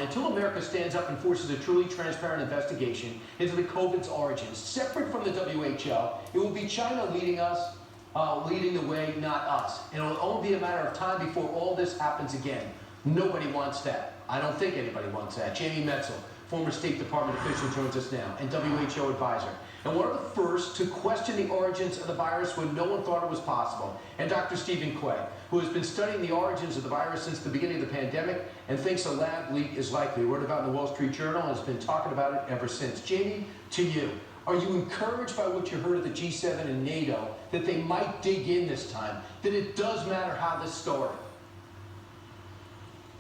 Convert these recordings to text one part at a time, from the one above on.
until America stands up and forces a truly transparent investigation into the COVID's origins, separate from the WHO, it will be China leading the way, not us. And it will only be a matter of time before all this happens again. Nobody wants that. I don't think anybody wants that. Jamie Metzel, former State Department official, joins us now, and WHO advisor. And one of the first to question the origins of the virus when no one thought it was possible. And Dr. Stephen Quay, who has been studying the origins of the virus since the beginning of the pandemic and thinks a lab leak is likely. Wrote about it in the Wall Street Journal and has been talking about it ever since. Jamie, to you. Are you encouraged by what you heard of the G7 and NATO, that they might dig in this time, that it does matter how this started?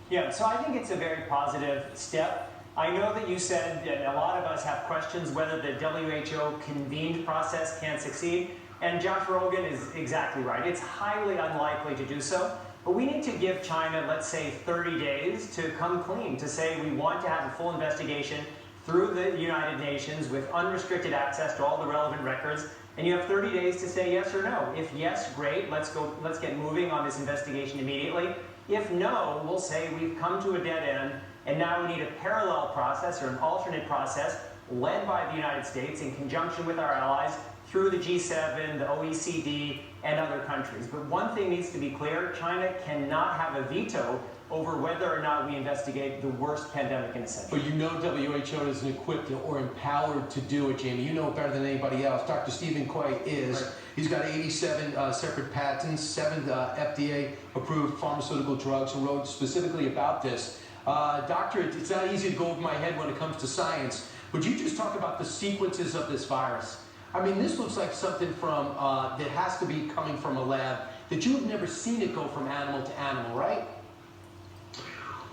Yeah, so I think it's a very positive step. I know that you said that a lot of us have questions whether the WHO convened process can succeed, and Josh Rogan is exactly right. It's highly unlikely to do so, but we need to give China, let's say, 30 days to come clean, to say we want to have a full investigation through the United Nations with unrestricted access to all the relevant records, and you have 30 days to say yes or no. If yes, great, let's get moving on this investigation immediately. If no, we'll say we've come to a dead end, and now we need a parallel process or an alternate process led by the United States in conjunction with our allies through the G7, the OECD, and other countries. But one thing needs to be clear: China cannot have a veto over whether or not we investigate the worst pandemic in a century. But you know WHO isn't equipped or empowered to do it, Jamie. You know it better than anybody else. Dr. Stephen Quay is. Right. He's got 87 separate patents, 7 FDA-approved pharmaceutical drugs, and wrote specifically about this. Doctor, it's not easy to go over my head when it comes to science. Would you just talk about the sequences of this virus? I mean, this looks like something from that has to be coming from a lab, that you have never seen it go from animal to animal, right?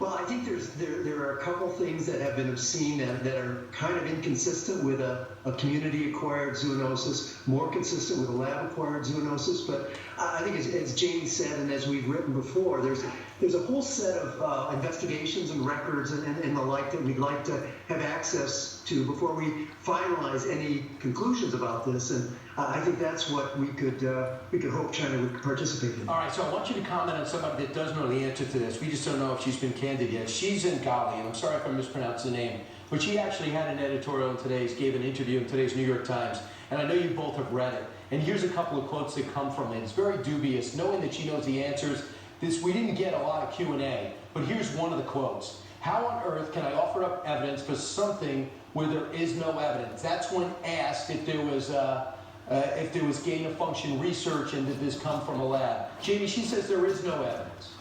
Well, I think there are a couple things that have been seen that are kind of inconsistent with a community-acquired zoonosis, more consistent with a lab-acquired zoonosis. But I think, as Jamie said, and as we've written before, there's a whole set of investigations and records and the like that we'd like to have access to before we finalize any conclusions about this. And I think that's what we could hope China would participate in. All right, so I want you to comment on somebody that does know the answer to this. We just don't know if she's been candid yet. She's in Gali, and I'm sorry if I mispronounced the name, but she actually had an editorial in today's, gave an interview in today's New York Times, and I know you both have read it. And here's a couple of quotes that come from it. It's very dubious, knowing that she knows the answers. We didn't get a lot of Q&A, but here's one of the quotes. How on earth can I offer up evidence for something where there is no evidence? That's when asked if there was gain-of-function research and did this come from a lab. Jamie, she says there is no evidence.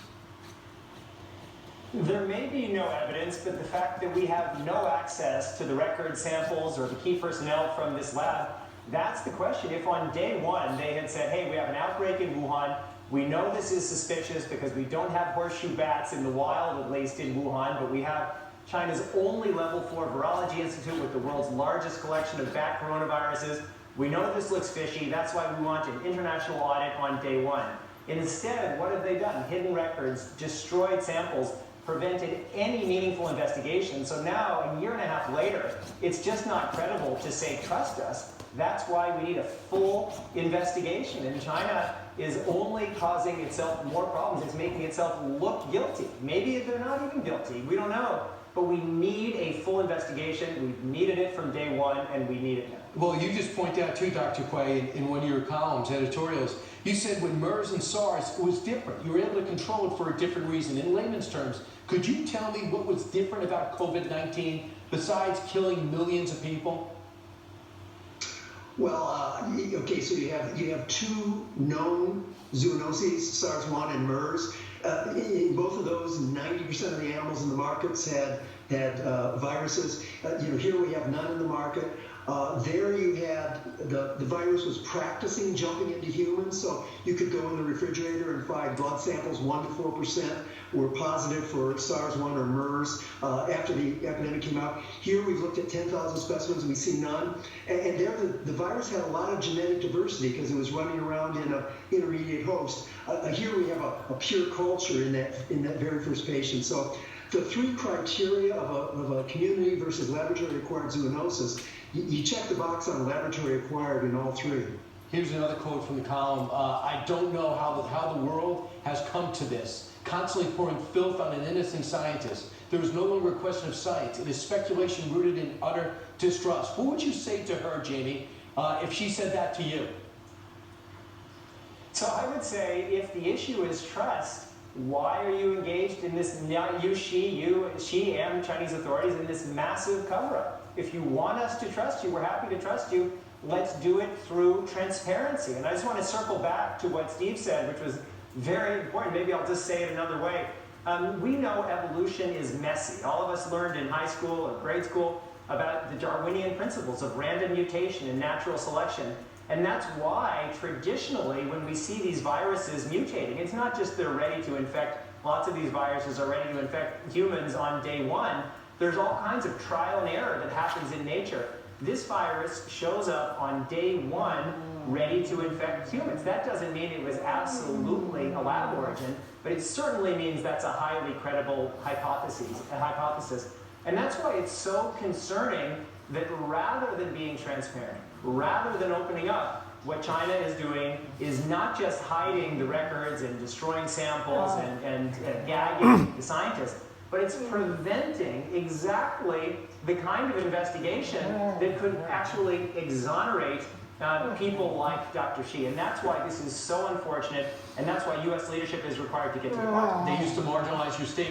There may be no evidence, but the fact that we have no access to the record samples or the key personnel from this lab, that's the question. If on day one they had said, hey, we have an outbreak in Wuhan, we know this is suspicious because we don't have horseshoe bats in the wild, at least in Wuhan, but we have China's only level 4 virology institute with the world's largest collection of bat coronaviruses. We know this looks fishy. That's why we want an international audit on day one. And instead, what have they done? Hidden records, destroyed samples, prevented any meaningful investigation. So now, a year and a half later, it's just not credible to say, trust us. That's why we need a full investigation. And China is only causing itself more problems. It's making itself look guilty. Maybe they're not even guilty. We don't know. But we need a full investigation. We've needed it from day one, and we need it now. Well, you just pointed out, too, Dr. Quay, in one of your columns, editorials, you said when MERS and SARS, it was different. You were able to control it for a different reason. In layman's terms, could you tell me what was different about COVID-19 besides killing millions of people? Well, okay, so you have 2 known zoonoses, SARS-1 and MERS. In both of those, 90% of the animals in the markets had viruses. Here we have none in the market. There you had the virus was practicing jumping into humans, so you could go in the refrigerator and find blood samples 1 to 4% were positive for SARS-1 or MERS after the epidemic came out. Here we've looked at 10,000 specimens and we see none. And there the virus had a lot of genetic diversity because it was running around in an intermediate host. Here we have a pure culture in that very first patient. So the 3 criteria of a community versus laboratory-acquired zoonosis, you check the box on laboratory-acquired in all 3. Here's another quote from the column. I don't know how the world has come to this, constantly pouring filth on an innocent scientist. There is no longer a question of science. It is speculation rooted in utter distrust. What would you say to her, Jamie, if she said that to you? So I would say if the issue is trust, why are you engaged in this, she and Chinese authorities, in this massive cover-up? If you want us to trust you, we're happy to trust you. Let's do it through transparency. And I just want to circle back to what Steve said, which was very important. Maybe I'll just say it another way. We know evolution is messy. All of us learned in high school or grade school about the Darwinian principles of random mutation and natural selection. And that's why, traditionally, when we see these viruses mutating, it's not just they're ready to infect, lots of these viruses are ready to infect humans on day one. There's all kinds of trial and error that happens in nature. This virus shows up on day one, ready to infect humans. That doesn't mean it was absolutely a lab origin, but it certainly means that's a highly credible hypothesis. And that's why it's so concerning that rather than being transparent, rather than opening up, what China is doing is not just hiding the records and destroying samples and gagging the scientists, but it's preventing exactly the kind of investigation that could actually exonerate people like Dr. Shi. And that's why this is so unfortunate, and that's why U.S. leadership is required to get to the bottom. They used to marginalize your statement.